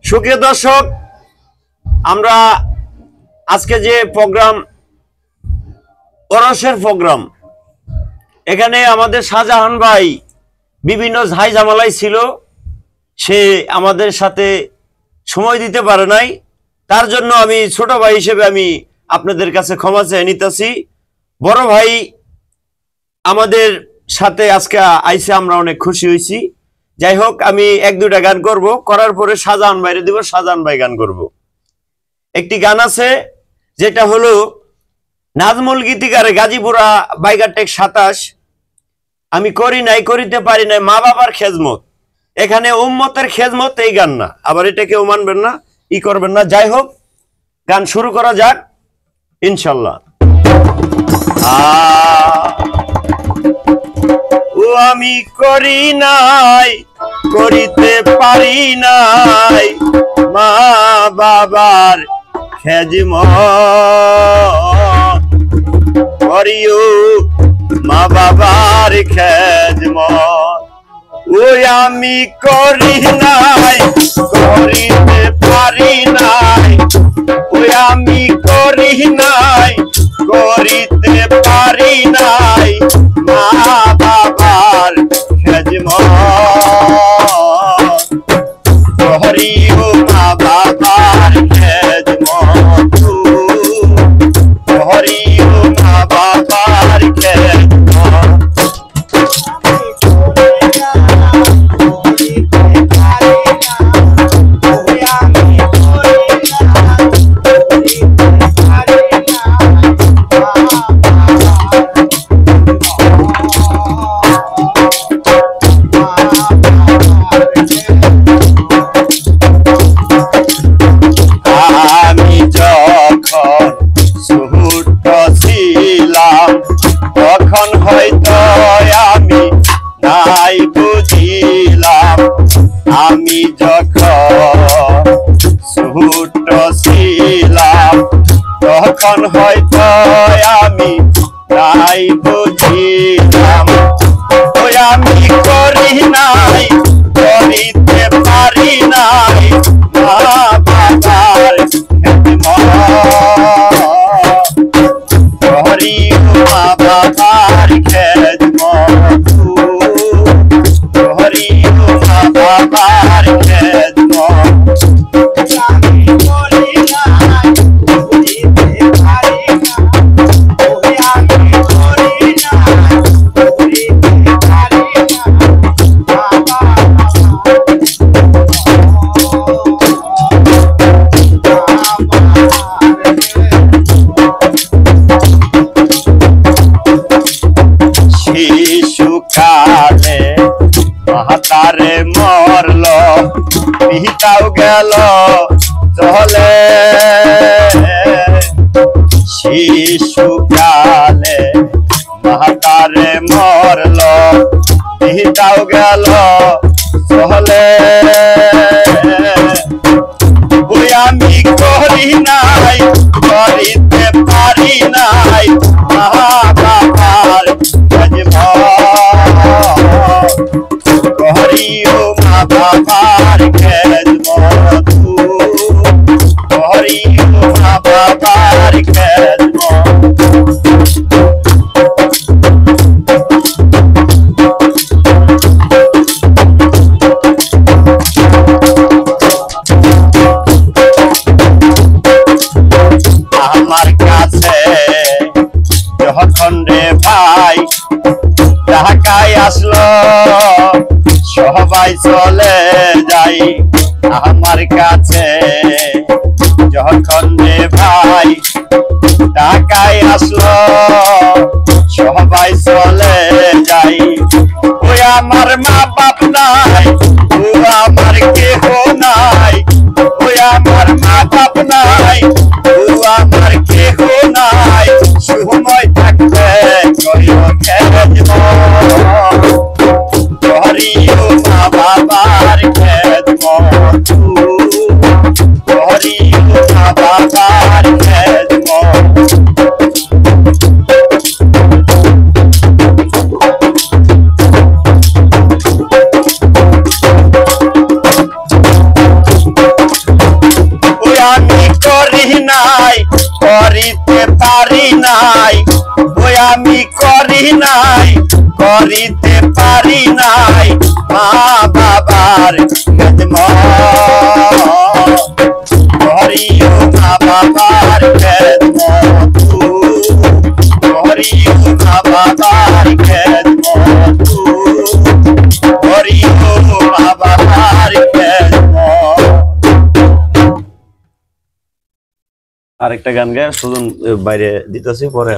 সুপ্রিয় দর্শক, আমরা আজকে যে প্রোগ্রাম ওরসের প্রোগ্রাম, এখানে আমাদের শাহজাহান ভাই বিভিন্ন ঝাই ঝামেলায় ছিল, সে আমাদের সাথে সময় দিতে পারে নাই। তার জন্য আমি ছোট ভাই হিসেবে আমি আপনাদের কাছে ক্ষমা চেয়ে নিতেছি। বড় ভাই আমাদের সাথে আজকে আইসে, আমরা অনেক খুশি হয়েছি। যাই হোক, আমি এক দুটা গান করব, করার পরে শাহজাহান ভাইরে দিব, শাহজাহান ভাই গান করব। একটি গান আছে যেটা হলো নাজমুল গীতিকারে গাজীপুরা বাইগাটেক 27, আমি করি নাই করিতে পারি নাই মা বাবার খেজমত। এখানে উম্মতের খেজমত এই গান না, আবার এটা কেউ মানবেন না, করবেন না। যাই হোক, গান শুরু করা যাক ইনশাল্লাহ। ও আমি করি নাই করিতে পারি নাই মা বাবার খেজমত, করিও মা বাবার খেজমত। ওই আমি করি নাই করিতে পারি নাই, ওই আমি করি নাই করিতে পারি নাই মা বাবার খেজমত, করিও মা বাবার খেজমত, করিও মা বাবার খেজমত। তখন হয়তো আমি নাই বুঝিলাম, আমি যখন ছোট ছিলাম তখন হয়তো আমি নাই বুঝিলাম। ওই আমি করি নাই করিতে পারি নাই মা বাবার খেজমত, করিও মা বাবার খেজমত, করিও মা বাবার খেজমত। আমি করি নাই করিতে পারি নাই, ওই আমি করি নাই করিতে পারি নাই বাবা। শিশুকালে মাতারে মরল, পিতাও গেল চলে। শিশুকালে মাতারে মরল, পিতাও গেল চলে। ওই আমি করি নাই করিতে পারি নাই মা বাবার খেজমত, করিও মা বাবার খেজমত, করিও মা বাবার খেজমত। আমার কাছে যখন রে ভাই ঢাকায় আসলো, সবাই চলে যাই। আমার কাছে যখন রে ভাই ঢাকায় আসলো, সবাই চলে যাই। ওই আমার মা বাপ নাই, ও আমার কেহ নাই, ওই আমার মা বাপ নাই, ও আমার কেহ নাই। সময় থাকতে করিও খেজমত, করিও মা বাবার খেজমত, করিও মা বাবার খেজমত। নাই, করিতে পারি নাই, ওই আমি করি নাই, করিতে পারি নাই মা বাবার খেদমত। করিও মা বাবার খেদমত, করিও মা বাবার খেদমত, করিও মা বাবার খেদমত। আরেকটা গান গায় সুজন বাইরে দিতেছি, পরে